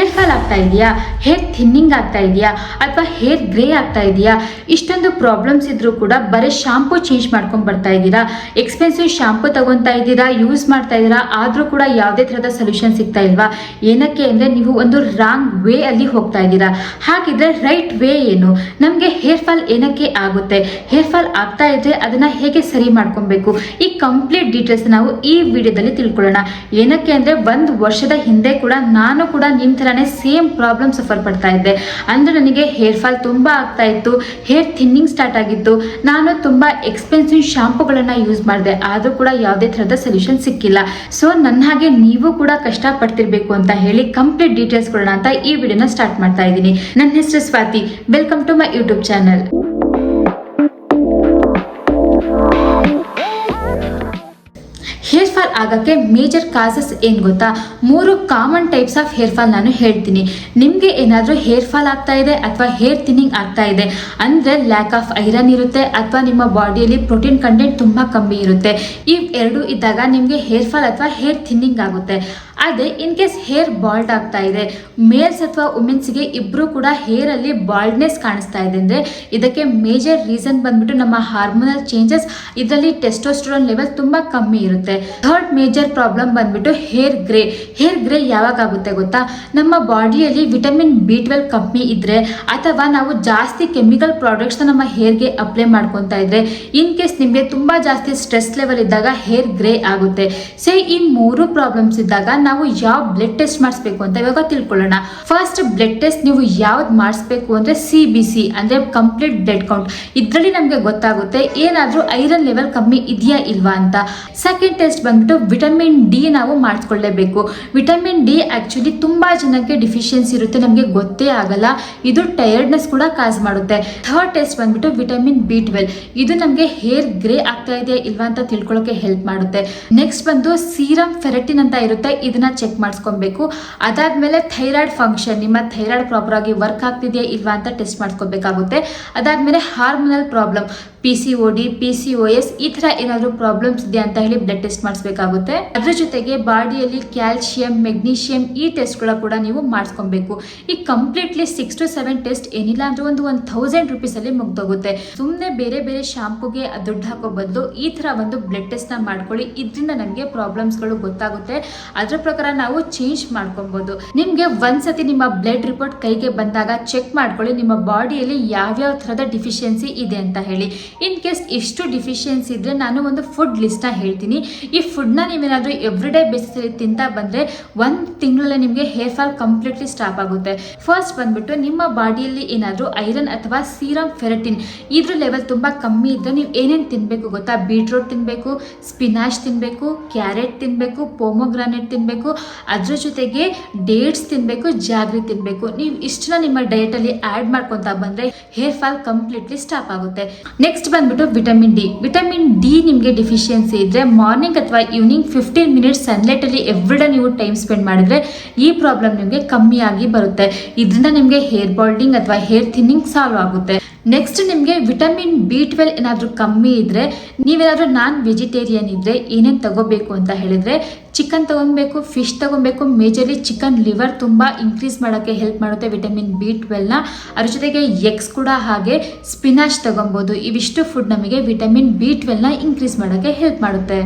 Hair fall ಆಗ್ತಾ ಇದೆಯಾ, hair thinning ಆಗ್ತಾ ಇದೆಯಾ, ಅಥವಾ ಹೇರ್ ಗ್ರೇ ಆಗ್ತಾ ಇದೆಯಾ? ಇಷ್ಟೊಂದು ಪ್ರಾಬ್ಲಮ್ಸ್ ಇದ್ರೂ ಕೂಡ ಬರೀ ಶಾಂಪೂ ಚೇಂಜ್ ಮಾಡ್ಕೊಂಡು ಬರ್ತಾ ಇದ್ದೀರಾ, ಎಕ್ಸ್ಪೆನ್ಸಿವ್ ಶಾಂಪೂ ತಗೊತಾ ಇದ್ದೀರಾ, ಯೂಸ್ ಮಾಡ್ತಾ ಇದ್ದೀರಾ, ಆದರೂ ಕೂಡ ಯಾವುದೇ ಥರದ ಸೊಲ್ಯೂಷನ್ ಸಿಗ್ತಾ ಇಲ್ವಾ? ಏನಕ್ಕೆ ಅಂದರೆ ನೀವು ಒಂದು ರಾಂಗ್ ವೇ ಅಲ್ಲಿ ಹೋಗ್ತಾ ಇದ್ದೀರಾ. ಹಾಗಿದ್ರೆ ರೈಟ್ ವೇ ಏನು? ನಮಗೆ ಹೇರ್ ಫಾಲ್ ಏನಕ್ಕೆ ಆಗುತ್ತೆ, ಹೇರ್ ಫಾಲ್ ಆಗ್ತಾ ಇದ್ರೆ ಅದನ್ನ ಹೇಗೆ ಸರಿ ಮಾಡ್ಕೊಬೇಕು, ಈ ಕಂಪ್ಲೀಟ್ ಡೀಟೇಲ್ಸ್ ನಾವು ಈ ವಿಡಿಯೋದಲ್ಲಿ ತಿಳ್ಕೊಳ್ಳೋಣ. ಏನಕ್ಕೆ ಅಂದರೆ ಒಂದು ವರ್ಷದ ಹಿಂದೆ ಕೂಡ ನಾನು ಕೂಡ ನಿಮ್ಮ ಥರನೇ ಸೇಮ್ ಪ್ರಾಬ್ಲಮ್ ಸಫರ್ ಪಡ್ತಾ ಇದ್ದೆ. ಅಂದರೆ ನನಗೆ ಹೇರ್ ಫಾಲ್ ತುಂಬ ಆಗ್ತಾ ಇತ್ತು, ಹೇರ್ ಥಿನ್ನಿಂಗ್ ಸ್ಟಾರ್ಟ್ ಆಗಿತ್ತು. ನಾನು ತುಂಬ ಎಕ್ಸ್ಪೆನ್ಸಿವ್ ಶಾಂಪೂಗಳನ್ನು ಯೂಸ್ ಮಾಡಿದೆ, ಆದರೂ ಕೂಡ ಯಾವುದೇ ಥರದ ಸೊಲ್ಯೂಷನ್ ಸಿಕ್ಕಿಲ್ಲ. ಸೊ ನನ್ನ ಹಾಗೆ ನೀವು ಕೂಡ ಕಷ್ಟಪಡ್ತಿರ್ಬೇಕು ಅಂತ ಹೇಳಿ ಕಂಪ್ಲೀಟ್ ಡೀಟೇಲ್ಸ್ ಕೊಡೋಣ ಅಂತ ಈ ವಿಡಿಯೋನ ಸ್ಟಾರ್ಟ್ ಮಾಡ್ತಾ ಇದ್ದೀನಿ. ನನ್ನ ಹೆಸರು Swathi, welcome to my YouTube channel. Hair fall ಆಗೋಕ್ಕೆ ಮೇಜರ್ ಕಾಸಸ್ ಏನು ಗೊತ್ತಾ? 3 common types of hair fall ನಾನು ಹೇಳ್ತೀನಿ. ನಿಮಗೆ ಏನಾದರೂ ಹೇರ್ ಫಾಲ್ ಆಗ್ತಾ ಇದೆ ಅಥವಾ ಹೇರ್ ಥಿನ್ನಿಂಗ್ ಆಗ್ತಾ ಇದೆ ಅಂದರೆ ಲ್ಯಾಕ್ ಆಫ್ ಐರನ್ ಇರುತ್ತೆ ಅಥವಾ ನಿಮ್ಮ ಬಾಡಿಯಲ್ಲಿ ಪ್ರೋಟೀನ್ ಕಂಟೆಂಟ್ ತುಂಬ ಕಮ್ಮಿ ಇರುತ್ತೆ. ಇವೆರಡು ಇದ್ದಾಗ ನಿಮಗೆ ಹೇರ್ ಫಾಲ್ ಅಥವಾ ಹೇರ್ ಥಿನ್ನಿಂಗ್ ಆಗುತ್ತೆ. ಅದೇ ಇನ್ ಕೇಸ್ ಹೇರ್ ಬಾಲ್ಡ್ ಆಗ್ತಾ ಇದೆ, ಮೇಲ್ಸ್ ಅಥವಾ ವುಮೆನ್ಸ್ಗೆ ಇಬ್ಬರು ಕೂಡ ಹೇರಲ್ಲಿ ಬಾಲ್ಡ್ನೆಸ್ ಕಾಣಿಸ್ತಾ ಇದೆ ಅಂದರೆ ಇದಕ್ಕೆ ಮೇಜರ್ ರೀಸನ್ ಬಂದ್ಬಿಟ್ಟು ನಮ್ಮ ಹಾರ್ಮೋನಲ್ ಚೇಂಜಸ್, ಇದರಲ್ಲಿ ಟೆಸ್ಟೋಸ್ಟೆರಾನ್ ಲೆವೆಲ್ ತುಂಬ ಕಮ್ಮಿ ಇರುತ್ತೆ. ಥರ್ಡ್ ಮೇಜರ್ ಪ್ರಾಬ್ಲಮ್ ಬಂದ್ಬಿಟ್ಟು ಹೇರ್ ಗ್ರೇ. ಹೇರ್ ಗ್ರೇ ಯಾವಾಗ ಆಗುತ್ತೆ ಗೊತ್ತಾ? ನಮ್ಮ ಬಾಡಿಯಲ್ಲಿ ವಿಟಮಿನ್ B12 ಕಮ್ಮಿ ಇದ್ರೆ ಅಥವಾ ನಾವು ಜಾಸ್ತಿ ಕೆಮಿಕಲ್ ಪ್ರಾಡಕ್ಟ್ಸ್ನ ನಮ್ಮ ಹೇರ್ಗೆ ಅಪ್ಲೈ ಮಾಡ್ಕೊತಾ ಇದ್ರೆ, ಇನ್ ಕೇಸ್ ನಿಮಗೆ ತುಂಬ ಜಾಸ್ತಿ ಸ್ಟ್ರೆಸ್ ಲೆವೆಲ್ ಇದ್ದಾಗ ಹೇರ್ ಗ್ರೇ ಆಗುತ್ತೆ. ಸೊ ಈ 3 ಪ್ರಾಬ್ಲಮ್ಸ್ ಇದ್ದಾಗ ನಾವು ಯಾವ ಬ್ಲಡ್ ಟೆಸ್ಟ್ ಮಾಡಿಸ್ಬೇಕು ಅಂತ ಇವಾಗ ತಿಳ್ಕೊಳ್ಳೋಣ. ಫಸ್ಟ್ ಬ್ಲಡ್ ಟೆಸ್ಟ್ ನೀವು ಯಾವ್ದು ಮಾಡಿಸ್ಬೇಕು ಅಂದ್ರೆ CBC ಅಂದ್ರೆ ಕಂಪ್ಲೀಟ್ ಬ್ಲಡ್ ಕೌಂಟ್. ಇದರಲ್ಲಿ ನಮಗೆ ಗೊತ್ತಾಗುತ್ತೆ ಏನಾದರೂ ಐರನ್ ಲೆವೆಲ್ ಕಮ್ಮಿ ಇದೆಯಾ ಇಲ್ವಾ ಅಂತ. ಸೆಕೆಂಡ್ ಟೆಸ್ಟ್ ಬಂದ್ಬಿಟ್ಟು ವಿಟಮಿನ್ D ನಾವು ಮಾಡಿಸ್ಕೊಳ್ಳೇಬೇಕು. ವಿಟಮಿನ್ D ಆಕ್ಚುಲಿ ತುಂಬಾ ಜನಕ್ಕೆ ಡಿಫಿಷಿಯನ್ಸಿ ಇರುತ್ತೆ, ನಮಗೆ ಗೊತ್ತೇ ಆಗಲ್ಲ. ಇದು ಟಯರ್ಡ್ನೆಸ್ ಕೂಡ ಕಾಸ್ ಮಾಡುತ್ತೆ. ಥರ್ಡ್ ಟೆಸ್ಟ್ ಬಂದ್ಬಿಟ್ಟು ವಿಟಮಿನ್ B12. ಇದು ನಮಗೆ ಹೇರ್ ಗ್ರೇ ಆಗ್ತಾ ಇದೆ ಇಲ್ವಾ ಅಂತ ತಿಳ್ಕೊಳ್ಳೋಕೆ ಹೆಲ್ಪ್ ಮಾಡುತ್ತೆ. ನೆಕ್ಸ್ಟ್ ಬಂದು ಸೀರಮ್ ಫೆರಟಿನ್ ಅಂತ ಇರುತ್ತೆ, ಇದನ್ನ ಚೆಕ್ ಮಾಡಿಸ್ಕೊಬೇಕು. ಅದಾದ್ಮೇಲೆ ಥೈರಾಯ್ಡ್ ಫಂಕ್ಷನ್, ನಿಮ್ಮ ಥೈರಾಯ್ಡ್ ಪ್ರಾಪರ್ ಆಗಿ ವರ್ಕ್ ಆಗ್ತಿದೆಯಾ ಇಲ್ವಾ ಅಂತ ಟೆಸ್ಟ್ ಮಾಡಿಸ್ಕೋಬೇಕಾಗುತ್ತೆ. ಅದಾದ್ಮೇಲೆ ಹಾರ್ಮೋನಲ್ ಪ್ರಾಬ್ಲಮ್, PCOD, PCOS ಈ ಥರ ಏನಾದರೂ ಪ್ರಾಬ್ಲಮ್ಸ್ ಇದೆಯಾ ಅಂತ ಹೇಳಿ ಬ್ಲಡ್ ಟೆಸ್ಟ್ ಮಾಡಿಸ್ಬೇಕಾಗುತ್ತೆ. ಅದ್ರ ಜೊತೆಗೆ ಬಾಡಿಯಲ್ಲಿ ಕ್ಯಾಲ್ಸಿಯಂ, ಮೆಗ್ನೀಷಿಯಂ ಈ ಟೆಸ್ಟ್ಗಳ ಕೂಡ ನೀವು ಮಾಡಿಸ್ಕೊಬೇಕು. ಈ ಕಂಪ್ಲೀಟ್ಲಿ 6 to 7 ಟೆಸ್ಟ್ ಏನಿಲ್ಲ ಅಂದ್ರೆ ಒಂದು 1000 rupees ಅಲ್ಲಿ ಮುಗ್ದೋಗುತ್ತೆ. ಸುಮ್ಮನೆ ಬೇರೆ ಬೇರೆ ಶಾಂಪೂಗೆ ದುಡ್ಡು ಹಾಕೋ ಬದಲು ಈ ಥರ ಒಂದು ಬ್ಲಡ್ ಟೆಸ್ಟ್ನ ಮಾಡ್ಕೊಳ್ಳಿ. ಇದರಿಂದ ನಮಗೆ ಪ್ರಾಬ್ಲಮ್ಸ್ಗಳು ಗೊತ್ತಾಗುತ್ತೆ, ಅದ್ರ ಪ್ರಕಾರ ನಾವು ಚೇಂಜ್ ಮಾಡ್ಕೊಬಹುದು. ನಿಮಗೆ ಒಂದ್ಸತಿ ನಿಮ್ಮ ಬ್ಲಡ್ ರಿಪೋರ್ಟ್ ಕೈಗೆ ಬಂದಾಗ ಚೆಕ್ ಮಾಡ್ಕೊಳ್ಳಿ ನಿಮ್ಮ ಬಾಡಿಯಲ್ಲಿ ಯಾವ್ಯಾವ ಥರದ ಡಿಫಿಷಿಯನ್ಸಿ ಇದೆ ಅಂತ ಹೇಳಿ. ಇನ್ ಕೇಸ್ ಎಷ್ಟು ಡಿಫಿಷಿಯನ್ಸಿ ಇದ್ರೆ ನಾನು ಒಂದು ಫುಡ್ ಲಿಸ್ಟ್ನ ಹೇಳ್ತೀನಿ. ಈ ಫುಡ್ನ ನೀವೇನಾದರೂ ಎವ್ರಿ ಡೇ ಬೇಸಿಸಲ್ಲಿ ತಿಂತಾ ಬಂದರೆ 1 ತಿಂಗಳಲ್ಲಿ ನಿಮಗೆ ಹೇರ್ ಫಾಲ್ ಕಂಪ್ಲೀಟ್ಲಿ ಸ್ಟಾಪ್ ಆಗುತ್ತೆ. ಫಸ್ಟ್ ಬಂದ್ಬಿಟ್ಟು ನಿಮ್ಮ ಬಾಡಿಯಲ್ಲಿ ಏನಾದರೂ ಐರನ್ ಅಥವಾ ಸೀರಮ್ ಫೆರಟಿನ್ ಇದ್ರ ಲೆವೆಲ್ ತುಂಬ ಕಮ್ಮಿ ಇದ್ದರೆ ನೀವು ಏನೇನು ತಿನ್ನಬೇಕು ಗೊತ್ತಾ? ಬೀಟ್ರೂಟ್ ತಿನ್ನಬೇಕು, ಸ್ಪಿನಾಚ್ ತಿನ್ನಬೇಕು, ಕ್ಯಾರೆಟ್ ತಿನ್ನಬೇಕು, ಪೊಮೊಗ್ರಾನೇಟ್ ತಿನ್ನಬೇಕು, ಅದ್ರ ಜೊತೆಗೆ ಡೇಟ್ಸ್ ತಿನ್ನಬೇಕು, ಜಾಗ್ರಿ ತಿನ್ನಬೇಕು. ನೀವು ಇಷ್ಟನ್ನ ನಿಮ್ಮ ಡಯಟಲ್ಲಿ ಆ್ಯಡ್ ಮಾಡ್ಕೊತಾ ಬಂದರೆ ಹೇರ್ ಫಾಲ್ ಕಂಪ್ಲೀಟ್ಲಿ ಸ್ಟಾಪ್ ಆಗುತ್ತೆ. ನೆಕ್ಸ್ಟ್ ಬಂದ್ಬಿಟ್ಟು ವಿಟಮಿನ್ D. ವಿಟಮಿನ್ D ನಿಮಗೆ ಡಿಫಿಷಿಯನ್ಸಿ ಇದ್ರೆ ಮಾರ್ನಿಂಗ್ ಅಥವಾ ಈವ್ನಿಂಗ್ 15 minutes ಸನ್ಲೈಟ್ ಅಲ್ಲಿ ಎವ್ರಿಡೇ ನೀವು ಟೈಮ್ ಸ್ಪೆಂಡ್ ಮಾಡಿದ್ರೆ ಈ ಪ್ರಾಬ್ಲಮ್ ನಿಮಗೆ ಕಮ್ಮಿ ಆಗಿ ಬರುತ್ತೆ. ಇದರಿಂದ ನಿಮಗೆ ಹೇರ್ ಬಾಲ್ಡಿಂಗ್ ಅಥವಾ ಹೇರ್ ಥಿನ್ನಿಂಗ್ ಸಾಲ್ವ್ ಆಗುತ್ತೆ. ನೆಕ್ಸ್ಟ್ ನಿಮಗೆ ವಿಟಮಿನ್ B12 ಏನಾದರೂ ಕಮ್ಮಿ ಇದ್ರೆ, ನೀವೇನಾದರೂ ನಾನ್ ವೆಜಿಟೇರಿಯನ್ ಇದ್ರೆ ಏನೇನು ತಗೋಬೇಕು ಅಂತ ಹೇಳಿದ್ರೆ ಚಿಕನ್ ತಗೊಬೇಕು, ಫಿಶ್ ತಗೊಬೇಕು. ಮೇಜರ್ಲಿ ಚಿಕನ್ ಲಿವರ್ ತುಂಬ ಇನ್ಕ್ರೀಸ್ ಮಾಡೋಕ್ಕೆ ಹೆಲ್ಪ್ ಮಾಡುತ್ತೆ ವಿಟಮಿನ್ B12ನ. ಅದ್ರ ಜೊತೆಗೆ ಎಗ್ಸ್ ಕೂಡ ಹಾಗೆ, ಸ್ಪಿನಾಚ್ ತಗೊಬೋದು. ಇವಿಷ್ಟು ಫುಡ್ ನಮಗೆ ವಿಟಮಿನ್ B12ನ ಇನ್ಕ್ರೀಸ್ ಮಾಡೋಕ್ಕೆ ಹೆಲ್ಪ್ ಮಾಡುತ್ತೆ.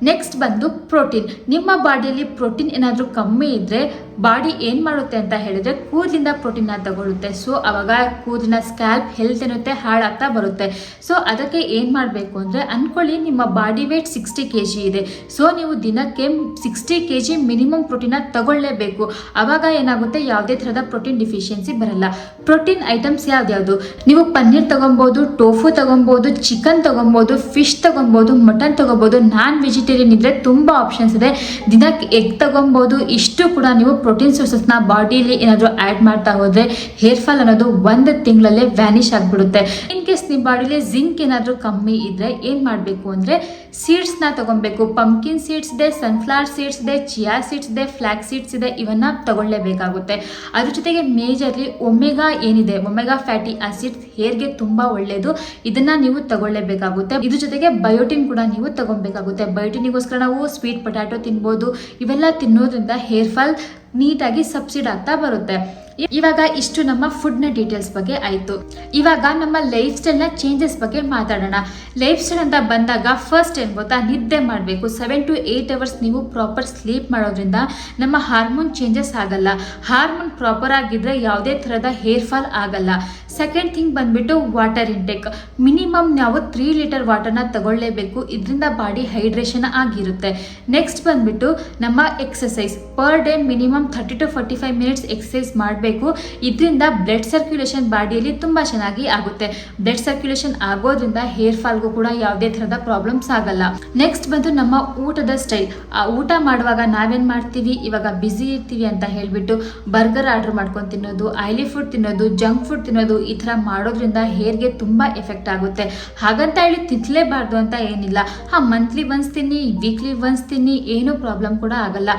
ನೆಕ್ಸ್ಟ್ ಬಂದು ಪ್ರೋಟೀನ್. ನಿಮ್ಮ ಬಾಡಿಯಲ್ಲಿ ಪ್ರೋಟೀನ್ ಏನಾದರೂ ಕಮ್ಮಿ ಇದ್ರೆ ಬಾಡಿ ಏನು ಮಾಡುತ್ತೆ ಅಂತ ಹೇಳಿದ್ರೆ ಕೂದಲಿಂದ ಪ್ರೋಟೀನ್ನ ತಗೊಳುತ್ತೆ. ಸೊ ಅವಾಗ ಕೂದಲಿನ ಸ್ಕ್ಯಾಲ್ಪ್ ಹೆಲ್ತ್ ಏನುತ್ತೆ ಹಾಳಾಗ್ತಾ ಬರುತ್ತೆ. ಸೊ ಅದಕ್ಕೆ ಏನು ಮಾಡಬೇಕು ಅಂದರೆ ಅನ್ಕೊಳ್ಳಿ ನಿಮ್ಮ ಬಾಡಿ ವೇಟ್ 60 kg ಇದೆ. ಸೊ ನೀವು ದಿನಕ್ಕೆ 60 kg ಮಿನಿಮಮ್ ಪ್ರೋಟೀನ ತಗೊಳ್ಳೇಬೇಕು. ಆವಾಗ ಏನಾಗುತ್ತೆ, ಯಾವುದೇ ಥರದ ಪ್ರೋಟೀನ್ ಡಿಫಿಷಿಯನ್ಸಿ ಬರಲ್ಲ. ಪ್ರೋಟೀನ್ ಐಟಮ್ಸ್ ಯಾವ್ದ್ಯಾವುದು? ನೀವು ಪನ್ನೀರ್ ತಗೊಬೋದು, ಟೋಫು ತಗೊಬೋದು, ಚಿಕನ್ ತಗೊಬೋದು, ಫಿಶ್ ತಗೊಬೋದು, ಮಟನ್ ತಗೋಬೋದು. ನಾನ್ ವೆಜಿಟೇರಿಯನ್ ಇದ್ರೆ ತುಂಬ ಆಪ್ಷನ್ಸ್ ಇದೆ. ದಿನಕ್ಕೆ ಎಗ್ ತಗೊಬೋದು. ಇಷ್ಟು ಕೂಡ ನೀವು ಪ್ರೋಟೀನ್ ಸೋರ್ಸಸ್ನ ಬಾಡಿಯಲ್ಲಿ ಏನಾದರೂ ಆ್ಯಡ್ ಮಾಡ್ತಾ ಹೋದರೆ ಹೇರ್ ಫಾಲ್ ಅನ್ನೋದು 1 ತಿಂಗಳಲ್ಲೇ ವ್ಯಾನಿಷ್ ಆಗಿಬಿಡುತ್ತೆ. ಇನ್ ಕೇಸ್ ನಿಮ್ಮ ಬಾಡಿಯಲ್ಲಿ ಜಿಂಕ್ ಏನಾದರೂ ಕಮ್ಮಿ ಇದ್ರೆ ಏನು ಮಾಡಬೇಕು ಅಂದರೆ ಸೀಡ್ಸ್ನ ತಗೊಬೇಕು. ಪಂಪ್ಕಿನ್ ಸೀಡ್ಸ್ ಇದೆ, ಸನ್ಫ್ಲವರ್ ಸೀಡ್ಸ್ ಇದೆ, ಚಿಯಾ ಸೀಡ್ಸ್ ಇದೆ, ಫ್ಲಾಕ್ ಸೀಡ್ಸ್ ಇದೆ. ಇವನ್ನ ತಗೊಳ್ಳೇಬೇಕಾಗುತ್ತೆ. ಅದ್ರ ಜೊತೆಗೆ ಮೇಜರ್ಲಿ ಒಮೆಗಾ ಏನಿದೆ, ಒಮೆಗಾ ಫ್ಯಾಟಿ ಆಸಿಡ್ಸ್ ಹೇರ್ಗೆ ತುಂಬ ಒಳ್ಳೆಯದು. ಇದನ್ನ ನೀವು ತಗೊಳ್ಳೇಬೇಕಾಗುತ್ತೆ. ಇದ್ರ ಜೊತೆಗೆ ಬಯೋಟಿನ್ ಕೂಡ ನೀವು ತಗೊಬೇಕಾಗುತ್ತೆ. ಬಯೋಟಿನಿಗೋಸ್ಕರ ನಾವು ಸ್ವೀಟ್ ಪೊಟ್ಯಾಟೊ ತಿನ್ಬೋದು. ಇವೆಲ್ಲ ತಿನ್ನೋದ್ರಿಂದ ಹೇರ್ ಫಾಲ್ ನೀಟಾಗಿ ಸಬ್ಸಿಡ್ ಆಗ್ತಾ ಬರುತ್ತೆ. ಇವಾಗ ಇಷ್ಟು ನಮ್ಮ ಫುಡ್ನ ಡೀಟೇಲ್ಸ್ ಬಗ್ಗೆ ಆಯಿತು. ಇವಾಗ ನಮ್ಮ ಲೈಫ್ ಸ್ಟೈಲ್ನ ಚೇಂಜಸ್ ಬಗ್ಗೆ ಮಾತಾಡೋಣ. ಲೈಫ್ ಸ್ಟೈಲ್ ಅಂತ ಬಂದಾಗ ಫಸ್ಟ್ ಏನು ಗೊತ್ತಾ, ನಿದ್ದೆ ಮಾಡಬೇಕು. 7 to 8 ಅವರ್ಸ್ ನೀವು ಪ್ರಾಪರ್ ಸ್ಲೀಪ್ ಮಾಡೋದ್ರಿಂದ ನಮ್ಮ ಹಾರ್ಮೋನ್ ಚೇಂಜಸ್ ಆಗಲ್ಲ. ಹಾರ್ಮೋನ್ ಪ್ರಾಪರ್ ಆಗಿದ್ರೆ ಯಾವುದೇ ಥರದ ಹೇರ್ ಫಾಲ್ ಆಗಲ್ಲ. ಸೆಕೆಂಡ್ ಥಿಂಗ್ ಬಂದ್ಬಿಟ್ಟು ವಾಟರ್ ಇಂಟೇಕ್. ಮಿನಿಮಮ್ ನಾವು 3 ಲೀಟರ್ ವಾಟರ್ನ ತಗೊಳ್ಳೇಬೇಕು. ಇದರಿಂದ ಬಾಡಿ ಹೈಡ್ರೇಷನ್ ಆಗಿರುತ್ತೆ. ನೆಕ್ಸ್ಟ್ ಬಂದ್ಬಿಟ್ಟು ನಮ್ಮ exercise. Per day minimum 30 to 45 minutes exercise ಮಾಡಬೇಕು. ಇದರಿಂದ ಬ್ಲಡ್ ಸರ್ಕ್ಯುಲೇಷನ್ ಬಾಡಿಯಲ್ಲಿ ತುಂಬ ಚೆನ್ನಾಗಿ ಆಗುತ್ತೆ. ಬ್ಲಡ್ ಸರ್ಕ್ಯುಲೇಷನ್ ಆಗೋದ್ರಿಂದ ಹೇರ್ ಫಾಲ್ಗೂ ಕೂಡ ಯಾವುದೇ ಥರದ ಪ್ರಾಬ್ಲಮ್ಸ್ ಆಗಲ್ಲ. ನೆಕ್ಸ್ಟ್ ಬಂದು ನಮ್ಮ ಊಟದ ಸ್ಟೈಲ್. ಊಟ ಮಾಡುವಾಗ ನಾವೇನು ಮಾಡ್ತೀವಿ, ಇವಾಗ ಬ್ಯುಸಿ ಇರ್ತೀವಿ ಅಂತ ಹೇಳಿಬಿಟ್ಟು ಬರ್ಗರ್ ಆರ್ಡರ್ ಮಾಡ್ಕೊಂಡು ತಿನ್ನೋದು, ಆಯಿಲಿ ಫುಡ್ ತಿನ್ನೋದು, ಜಂಕ್ ಫುಡ್ ತಿನ್ನೋದು, ಈ ಥರ ಮಾಡೋದ್ರಿಂದ ಹೇರ್ಗೆ ತುಂಬ ಎಫೆಕ್ಟ್ ಆಗುತ್ತೆ. ಹಾಗಂತ ಹೇಳಿ ತಿನ್ನಲೇಬಾರ್ದು ಅಂತ ಏನಿಲ್ಲ. ಮಂತ್ಲಿ ಒನ್ಸ್ ತಿನ್ನಿ, ವೀಕ್ಲಿ ಒನ್ಸ್ ತಿನ್ನಿ, ಏನೂ ಪ್ರಾಬ್ಲಮ್ ಕೂಡ ಆಗಲ್ಲ.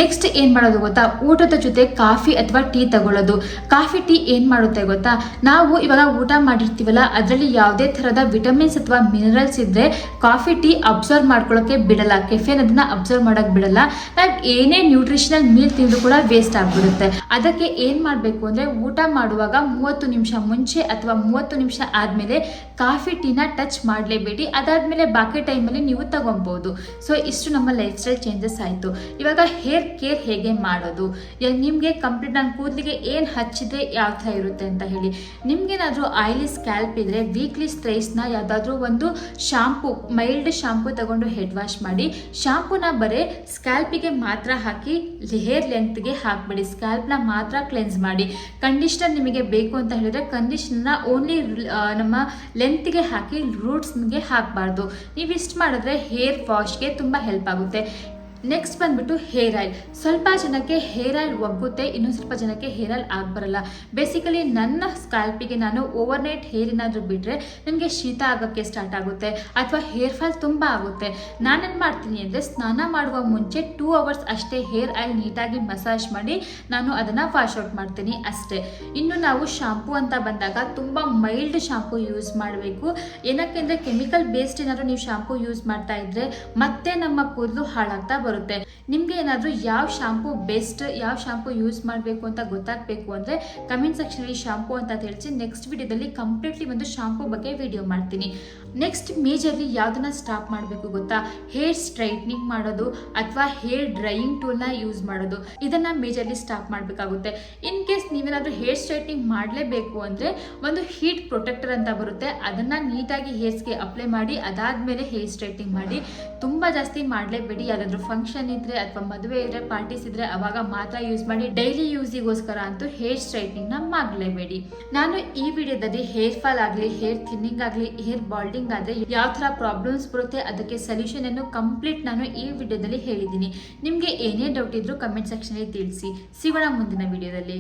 ನೆಕ್ಸ್ಟ್ ಏನು ಮಾಡೋದು ಗೊತ್ತಾ, ಊಟದ ಜೊತೆ ಕಾಫಿ ಅಥವಾ ಟೀ ತಗೊಳ್ಳೋದು. ಕಾಫಿ ಟೀ ಏನು ಮಾಡುತ್ತೆ ಗೊತ್ತಾ, ನಾವು ಇವಾಗ ಊಟ ಮಾಡಿರ್ತೀವಲ್ಲ, ಅದರಲ್ಲಿ ಯಾವುದೇ ಥರದ ವಿಟಮಿನ್ಸ್ ಅಥವಾ ಮಿನರಲ್ಸ್ ಇದ್ದರೆ ಕಾಫಿ ಟೀ ಅಬ್ಸರ್ವ್ ಮಾಡ್ಕೊಳ್ಳೋಕ್ಕೆ ಬಿಡಲ್ಲ. ಕೆಫೆನ್ ಅದನ್ನು ಅಬ್ಸರ್ವ್ ಮಾಡೋಕ್ಕೆ ಬಿಡಲ್ಲ. ನಾವು ಏನೇ ನ್ಯೂಟ್ರಿಷನಲ್ ಮೀಲ್ ತಿಂದು ಕೂಡ ವೇಸ್ಟ್ ಆಗಿಬಿಡುತ್ತೆ. ಅದಕ್ಕೆ ಏನು ಮಾಡಬೇಕು ಅಂದರೆ, ಊಟ ಮಾಡುವಾಗ 30 ನಿಮಿಷ ಮುಂಚೆ ಅಥವಾ 30 ನಿಮಿಷ ಆದಮೇಲೆ ಕಾಫಿ ಟೀನ ಟಚ್ ಮಾಡಲೇಬೇಡಿ. ಅದಾದಮೇಲೆ ಬಾಕಿ ಟೈಮಲ್ಲಿ ನೀವು ತಗೊಬೋದು. ಸೊ ಇಷ್ಟು ನಮ್ಮ ಲೈಫ್ ಸ್ಟೈಲ್ ಚೇಂಜಸ್ ಆಯಿತು. ಇವಾಗ ಹೇರ್ ಕೇರ್ ಹೇಗೆ ಮಾಡೋದು, ನಿಮಗೆ ಕಂಪ್ಲೀಟ್ ನಾನು ಕೂದಲಿಗೆ ಏನು ಹಚ್ಚಿದೆ ಯಾವ ಥರ ಇರುತ್ತೆ ಅಂತ ಹೇಳಿ. ನಿಮಗೇನಾದರೂ ಆಯಿಲಿ ಸ್ಕ್ಯಾಲ್ಪ್ ಇದ್ದರೆ ವೀಕ್ಲಿ ಸ್ಟ್ರೈಸ್ನ ಯಾವುದಾದ್ರೂ ಒಂದು ಶಾಂಪು, ಮೈಲ್ಡ್ ಶಾಂಪು ತಗೊಂಡು ಹೆಡ್ ವಾಶ್ ಮಾಡಿ. ಶಾಂಪೂನ ಬರೀ ಸ್ಕ್ಯಾಲ್ಪಿಗೆ ಮಾತ್ರ ಹಾಕಿ ಹೇರ್ ಲೆಂತ್ಗೆ ಹಾಕಬೇಡಿ. ಸ್ಕ್ಯಾಲ್ಪ್ನ ಮಾತ್ರ ಕ್ಲೆನ್ಸ್ ಮಾಡಿ. ಕಂಡೀಷ್ನರ್ ನಿಮಗೆ ಬೇಕು ಅಂತ ಹೇಳಿದ್ರೆ ಕಂಡೀಷ್ನರ್ನ ಓನ್ಲಿ ನಮ್ಮ ಲೆಂತ್ಗೆ ಹಾಕಿ, ರೂಟ್ಸ್ಗೆ ಹಾಕಬಾರ್ದು. ನೀವು ಇಷ್ಟು ಮಾಡಿದ್ರೆ ಹೇರ್ ವಾಶ್ಗೆ ತುಂಬ ಹೆಲ್ಪ್ ಆಗುತ್ತೆ. ನೆಕ್ಸ್ಟ್ ಬಂದ್ಬಿಟ್ಟು ಹೇರ್ ಆಯಿಲ್. ಸ್ವಲ್ಪ ಜನಕ್ಕೆ ಹೇರ್ ಆಯಿಲ್ ಒಗ್ಗುತ್ತೆ, ಇನ್ನೊಂದು ಸ್ವಲ್ಪ ಜನಕ್ಕೆ ಹೇರ್ ಆಯಿಲ್ ಆಗಬರಲ್ಲ. ಬೇಸಿಕಲಿ ನನ್ನ ಸ್ಕ್ಯಾಲ್ಪಿಗೆ ನಾನು ಓವರ್ನೈಟ್ ಹೇರ್ ಏನಾದರೂ ಬಿಟ್ಟರೆ ನನಗೆ ಶೀತ ಆಗೋಕ್ಕೆ ಸ್ಟಾರ್ಟ್ ಆಗುತ್ತೆ ಅಥವಾ ಹೇರ್ ಫಾಲ್ ತುಂಬ ಆಗುತ್ತೆ. ನಾನೇನು ಮಾಡ್ತೀನಿ ಅಂದರೆ, ಸ್ನಾನ ಮಾಡುವ ಮುಂಚೆ 2 ಅವರ್ಸ್ ಅಷ್ಟೇ ಹೇರ್ ಆಯಿಲ್ ನೀಟಾಗಿ ಮಸಾಜ್ ಮಾಡಿ ನಾನು ಅದನ್ನು ವಾಶ್ ಔಟ್ ಮಾಡ್ತೀನಿ ಅಷ್ಟೇ. ಇನ್ನು ನಾವು ಶಾಂಪೂ ಅಂತ ಬಂದಾಗ ತುಂಬ ಮೈಲ್ಡ್ ಶಾಂಪೂ ಯೂಸ್ ಮಾಡಬೇಕು. ಏನಕ್ಕೆ ಅಂದರೆ, ಕೆಮಿಕಲ್ ಬೇಸ್ಡ್ ಏನಾದರೂ ನೀವು ಶಾಂಪೂ ಯೂಸ್ ಮಾಡ್ತಾ ಇದ್ದರೆ ಮತ್ತೆ ನಮ್ಮ ಕೂದಲು ಹಾಳಾಗ್ತಾ ಬರುತ್ತೆ. ನಿಮಗೆ ಏನಾದರೂ ಯಾವ ಶಾಂಪೂ ಬೆಸ್ಟ್, ಯಾವ ಶಾಂಪೂ ಯೂಸ್ ಮಾಡಬೇಕು ಅಂತ ಗೊತ್ತಾಗಬೇಕು ಅಂದರೆ ಕಮೆಂಟ್ ಸೆಕ್ಷನಲ್ಲಿ ಶಾಂಪೂ ಅಂತ ತಿಳಿಸಿ. ನೆಕ್ಸ್ಟ್ ವಿಡಿಯೋದಲ್ಲಿ ಕಂಪ್ಲೀಟ್ಲಿ ಒಂದು ಶಾಂಪೂ ಬಗ್ಗೆ ವಿಡಿಯೋ ಮಾಡ್ತೀನಿ. ನೆಕ್ಸ್ಟ್ ಮೇಜರ್ಲಿ ಯಾವುದನ್ನ ಸ್ಟಾಪ್ ಮಾಡಬೇಕು ಗೊತ್ತಾ, ಹೇರ್ ಸ್ಟ್ರೈಟ್ನಿಂಗ್ ಮಾಡೋದು ಅಥವಾ ಹೇರ್ ಡ್ರೈಯಿಂಗ್ ಟೂಲ್ನ ಯೂಸ್ ಮಾಡೋದು. ಇದನ್ನು ಮೇಜರ್ಲಿ ಸ್ಟಾಪ್ ಮಾಡಬೇಕಾಗುತ್ತೆ. ಇನ್ ಕೇಸ್ ನೀವೇನಾದರೂ ಹೇರ್ ಸ್ಟ್ರೈಟ್ನಿಂಗ್ ಮಾಡಲೇಬೇಕು ಅಂದರೆ ಒಂದು ಹೀಟ್ ಪ್ರೊಟೆಕ್ಟರ್ ಅಂತ ಬರುತ್ತೆ, ಅದನ್ನು ನೀಟಾಗಿ ಹೇರ್ಸ್ಗೆ ಅಪ್ಲೈ ಮಾಡಿ ಅದಾದಮೇಲೆ ಹೇರ್ ಸ್ಟ್ರೈಟ್ನಿಂಗ್ ಮಾಡಿ. ತುಂಬ ಜಾಸ್ತಿ ಮಾಡಲೇಬೇಡಿ. ಯಾವುದಾದ್ರೂ ಫಂಕ್ಷನ್ ಇದ್ದರೆ ಅಥವಾ ಮದುವೆ ಇದ್ದರೆ, ಪಾರ್ಟೀಸ್ ಇದ್ದರೆ ಅವಾಗ ಮಾತ್ರ ಯೂಸ್ ಮಾಡಿ. ಡೈಲಿ ಯೂಸಿಗೋಸ್ಕರ ಅಂತೂ ಹೇರ್ ಸ್ಟ್ರೈಟ್ನಿಂಗ್ನ ಮಾಡಲೇಬೇಡಿ. ನಾನು ಈ ವಿಡಿಯೋದಲ್ಲಿ ಹೇರ್ ಫಾಲ್ ಆಗಲಿ, ಹೇರ್ ಥಿನ್ನಿಂಗ್ ಆಗಲಿ, ಹೇರ್ ಬಾಲ್ಡಿಂಗ್ ಆದರೆ ಯಾವ ಥರ ಪ್ರಾಬ್ಲಮ್ಸ್ ಬರುತ್ತೆ ಅದಕ್ಕೆ ಸೊಲ್ಯೂಷನ್ ಅನ್ನು ಕಂಪ್ಲೀಟ್ ನಾನು ಈ ವಿಡಿಯೋದಲ್ಲಿ ಹೇಳಿದ್ದೀನಿ. ನಿಮಗೆ ಏನೇ ಡೌಟ್ ಇದ್ರೂ ಕಮೆಂಟ್ ಸೆಕ್ಷನಲ್ಲಿ ತಿಳಿಸಿ. ಸಿಗೋಣ ಮುಂದಿನ ವಿಡಿಯೋದಲ್ಲಿ.